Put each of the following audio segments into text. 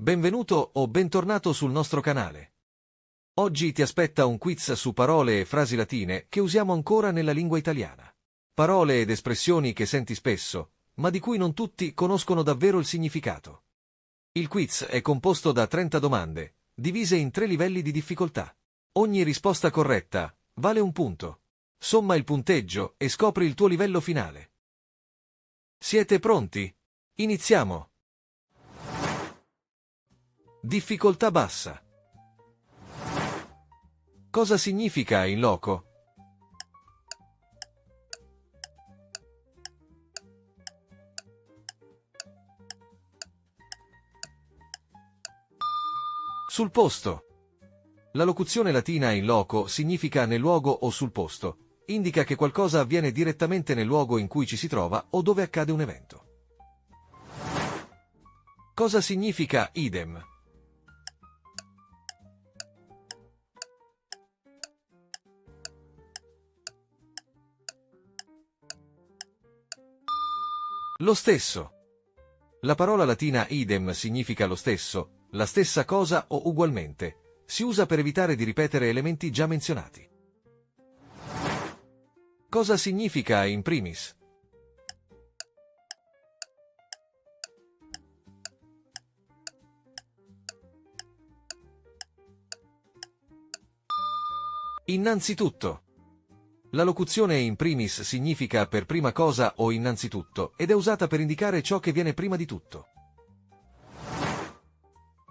Benvenuto o bentornato sul nostro canale. Oggi ti aspetta un quiz su parole e frasi latine che usiamo ancora nella lingua italiana. Parole ed espressioni che senti spesso, ma di cui non tutti conoscono davvero il significato. Il quiz è composto da 30 domande, divise in 3 livelli di difficoltà. Ogni risposta corretta vale un punto. Somma il punteggio e scopri il tuo livello finale. Siete pronti? Iniziamo! Difficoltà bassa. Cosa significa in loco? Sul posto. La locuzione latina in loco significa nel luogo o sul posto. Indica che qualcosa avviene direttamente nel luogo in cui ci si trova o dove accade un evento. Cosa significa idem? Lo stesso. La parola latina idem significa lo stesso, la stessa cosa o ugualmente. Si usa per evitare di ripetere elementi già menzionati. Cosa significa in primis? Innanzitutto. La locuzione in primis significa per prima cosa o innanzitutto ed è usata per indicare ciò che viene prima di tutto.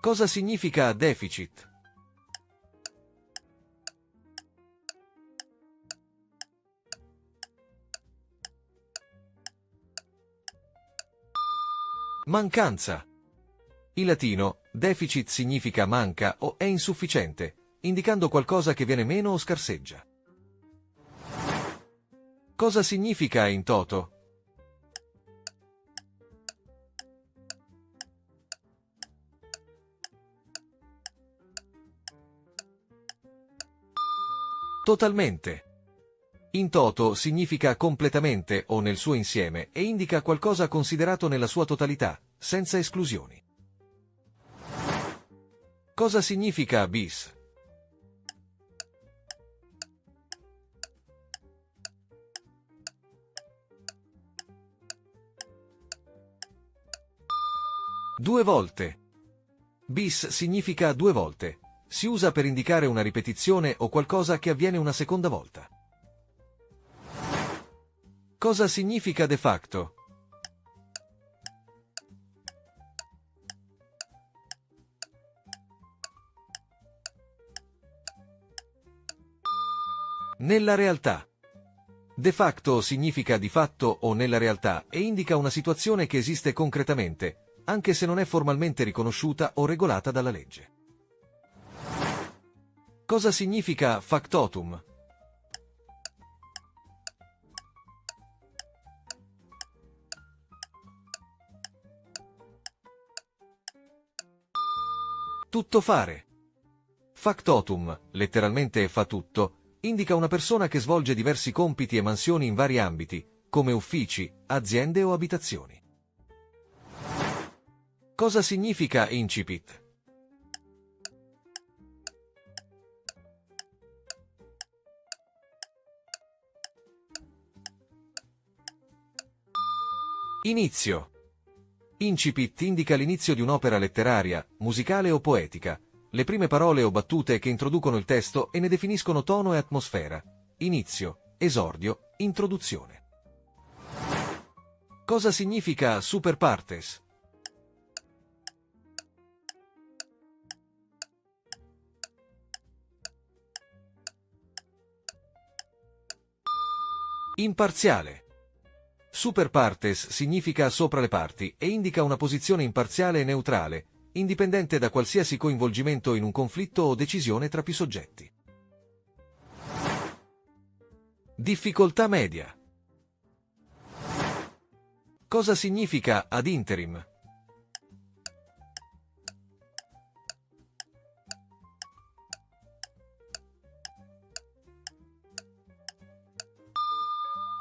Cosa significa deficit? Mancanza. In latino, deficit significa manca o è insufficiente, indicando qualcosa che viene meno o scarseggia. Cosa significa in toto? Totalmente. In toto significa completamente o nel suo insieme e indica qualcosa considerato nella sua totalità, senza esclusioni. Cosa significa bis? Due volte. Bis significa due volte. Si usa per indicare una ripetizione o qualcosa che avviene una seconda volta. Cosa significa de facto? Nella realtà. De facto significa di fatto o nella realtà e indica una situazione che esiste concretamente, anche se non è formalmente riconosciuta o regolata dalla legge. Cosa significa factotum? Tutto fare. Factotum, letteralmente fa tutto, indica una persona che svolge diversi compiti e mansioni in vari ambiti, come uffici, aziende o abitazioni. Cosa significa incipit? Inizio. Incipit indica l'inizio di un'opera letteraria, musicale o poetica, le prime parole o battute che introducono il testo e ne definiscono tono e atmosfera. Inizio, esordio, introduzione. Cosa significa super partes? Imparziale. Super partes significa sopra le parti e indica una posizione imparziale e neutrale, indipendente da qualsiasi coinvolgimento in un conflitto o decisione tra più soggetti. Difficoltà media. Cosa significa ad interim?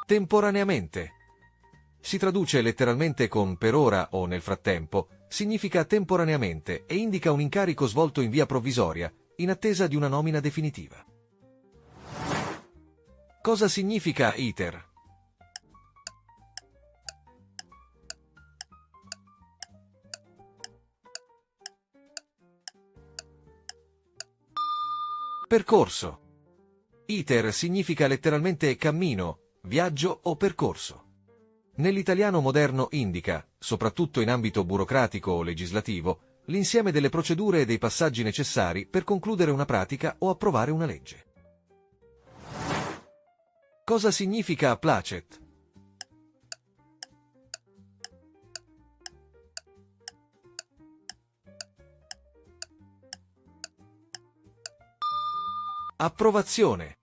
Temporaneamente. Si traduce letteralmente con per ora o nel frattempo significa temporaneamente e indica un incarico svolto in via provvisoria, in attesa di una nomina definitiva. Cosa significa iter? Percorso. Iter significa letteralmente cammino, viaggio o percorso. Nell'italiano moderno indica, soprattutto in ambito burocratico o legislativo, l'insieme delle procedure e dei passaggi necessari per concludere una pratica o approvare una legge. Cosa significa placet? Approvazione.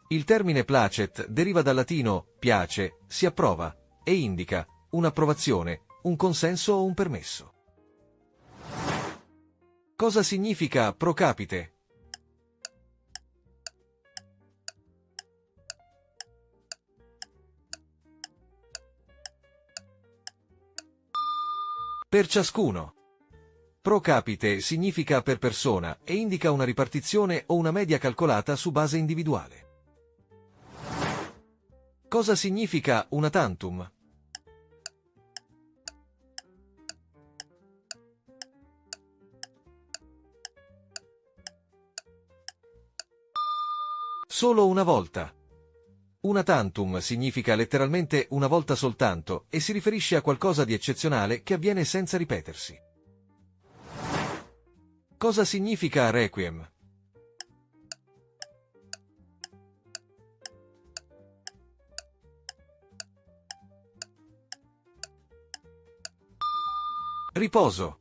Il termine placet deriva dal latino piace, si approva, e indica un'approvazione, un consenso o un permesso. Cosa significa pro capite? Per ciascuno. Pro capite significa per persona e indica una ripartizione o una media calcolata su base individuale. Cosa significa una tantum? Solo una volta. Una tantum significa letteralmente una volta soltanto e si riferisce a qualcosa di eccezionale che avviene senza ripetersi. Cosa significa requiem? Riposo.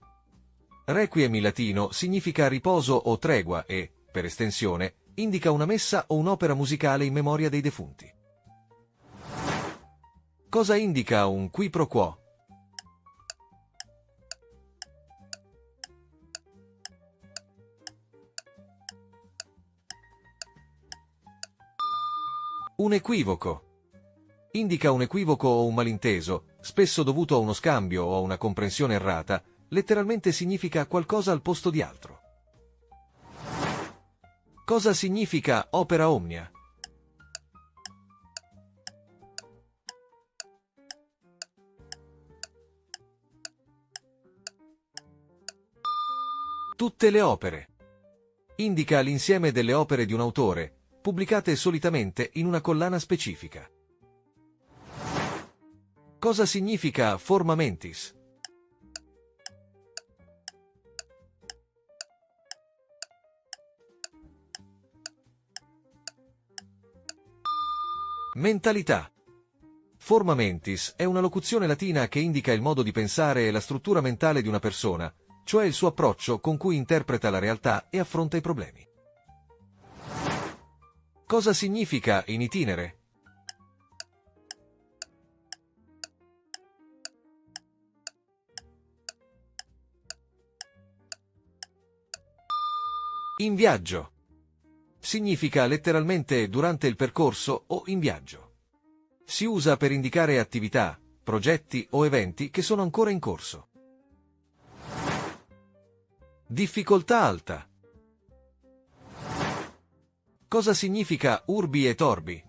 Requiem in latino significa riposo o tregua e, per estensione, indica una messa o un'opera musicale in memoria dei defunti. Cosa indica un qui pro quo? Un equivoco. Indica un equivoco o un malinteso, spesso dovuto a uno scambio o a una comprensione errata, letteralmente significa qualcosa al posto di altro. Cosa significa opera omnia? Tutte le opere. Indica l'insieme delle opere di un autore, pubblicate solitamente in una collana specifica. Cosa significa forma mentis? Mentalità. Forma mentis è una locuzione latina che indica il modo di pensare e la struttura mentale di una persona, cioè il suo approccio con cui interpreta la realtà e affronta i problemi. Cosa significa in itinere? In viaggio. Significa letteralmente durante il percorso o in viaggio. Si usa per indicare attività, progetti o eventi che sono ancora in corso. Difficoltà alta. Cosa significa urbi et orbi?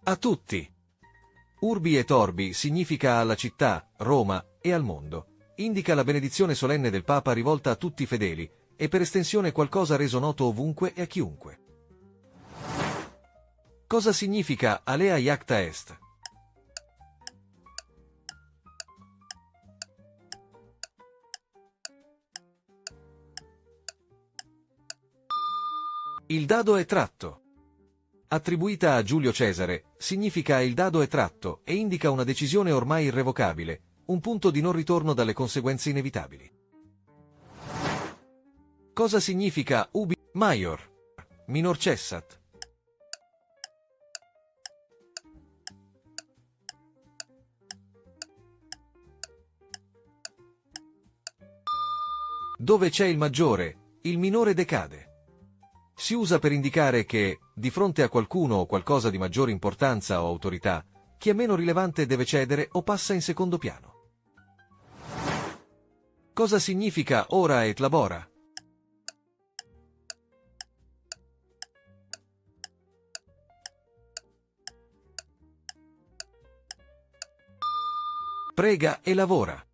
A tutti. Urbi et orbi significa alla città, Roma e al mondo. Indica la benedizione solenne del Papa rivolta a tutti i fedeli e per estensione qualcosa reso noto ovunque e a chiunque. Cosa significa alea iacta est? Il dado è tratto. Attribuita a Giulio Cesare, significa il dado è tratto e indica una decisione ormai irrevocabile, un punto di non ritorno dalle conseguenze inevitabili. Cosa significa ubi maior? Minor cessat. Dove c'è il maggiore, il minore decade. Si usa per indicare che, di fronte a qualcuno o qualcosa di maggiore importanza o autorità, chi è meno rilevante deve cedere o passa in secondo piano. Cosa significa ora et labora? Prega e lavora.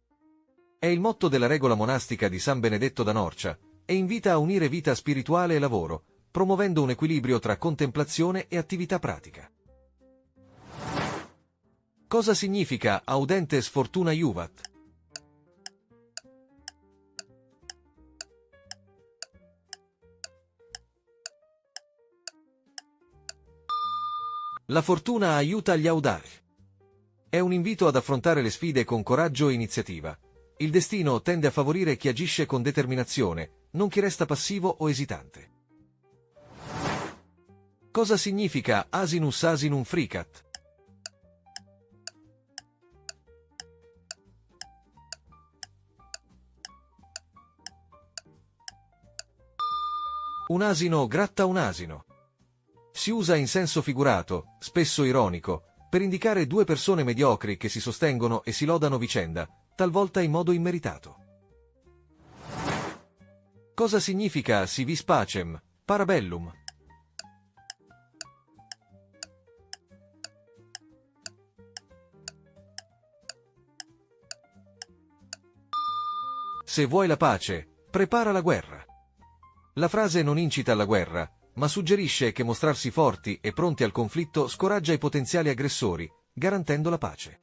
È il motto della regola monastica di San Benedetto da Norcia e invita a unire vita spirituale e lavoro, promuovendo un equilibrio tra contemplazione e attività pratica. Cosa significa audentes fortuna iuvat? La fortuna aiuta gli audaci. È un invito ad affrontare le sfide con coraggio e iniziativa. Il destino tende a favorire chi agisce con determinazione, non chi resta passivo o esitante. Cosa significa asinus asinum fricat? Un asino gratta un asino. Si usa in senso figurato, spesso ironico, per indicare due persone mediocri che si sostengono e si lodano vicenda, talvolta in modo immeritato. Cosa significa si vis pacem, parabellum? Se vuoi la pace, prepara la guerra. La frase non incita alla guerra, ma suggerisce che mostrarsi forti e pronti al conflitto scoraggia i potenziali aggressori, garantendo la pace.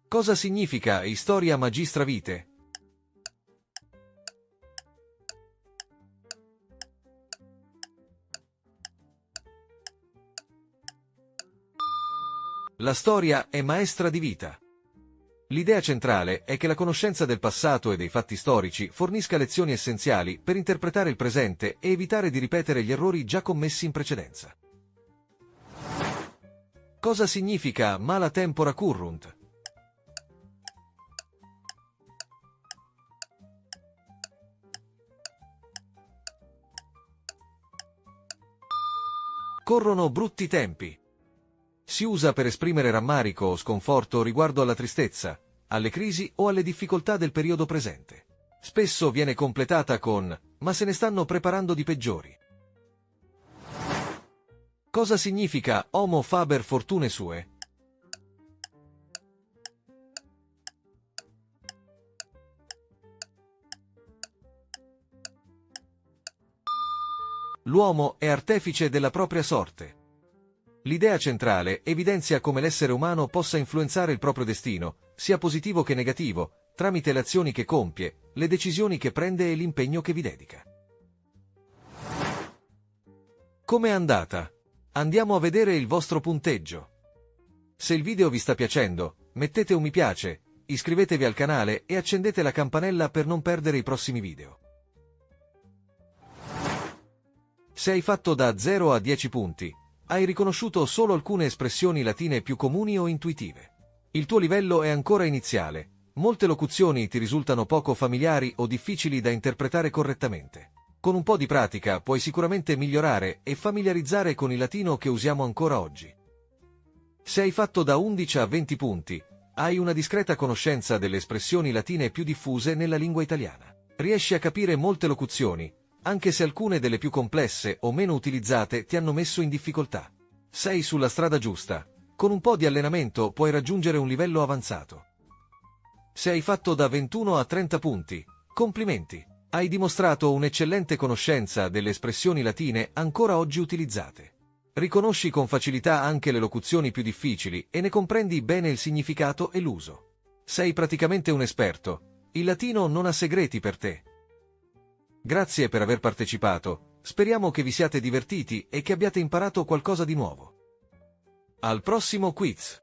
Cosa significa historia magistra vitae? La storia è maestra di vita. L'idea centrale è che la conoscenza del passato e dei fatti storici fornisca lezioni essenziali per interpretare il presente e evitare di ripetere gli errori già commessi in precedenza. Cosa significa mala tempora currunt? Corrono brutti tempi. Si usa per esprimere rammarico o sconforto riguardo alla tristezza, alle crisi o alle difficoltà del periodo presente. Spesso viene completata con «ma se ne stanno preparando di peggiori». Cosa significa homo faber fortune sue? L'uomo è artefice della propria sorte. L'idea centrale evidenzia come l'essere umano possa influenzare il proprio destino, sia positivo che negativo, tramite le azioni che compie, le decisioni che prende e l'impegno che vi dedica. Com'è andata? Andiamo a vedere il vostro punteggio. Se il video vi sta piacendo, mettete un mi piace, iscrivetevi al canale e accendete la campanella per non perdere i prossimi video. Se hai fatto da 0 a 10 punti, hai riconosciuto solo alcune espressioni latine più comuni o intuitive. Il tuo livello è ancora iniziale, molte locuzioni ti risultano poco familiari o difficili da interpretare correttamente. Con un po' di pratica puoi sicuramente migliorare e familiarizzare con il latino che usiamo ancora oggi. Se hai fatto da 11 a 20 punti, hai una discreta conoscenza delle espressioni latine più diffuse nella lingua italiana. Riesci a capire molte locuzioni, anche se alcune delle più complesse o meno utilizzate ti hanno messo in difficoltà. Sei sulla strada giusta. Con un po' di allenamento puoi raggiungere un livello avanzato. Se hai fatto da 21 a 30 punti, complimenti! Hai dimostrato un'eccellente conoscenza delle espressioni latine ancora oggi utilizzate. Riconosci con facilità anche le locuzioni più difficili e ne comprendi bene il significato e l'uso. Sei praticamente un esperto. Il latino non ha segreti per te. Grazie per aver partecipato, speriamo che vi siate divertiti e che abbiate imparato qualcosa di nuovo. Al prossimo quiz!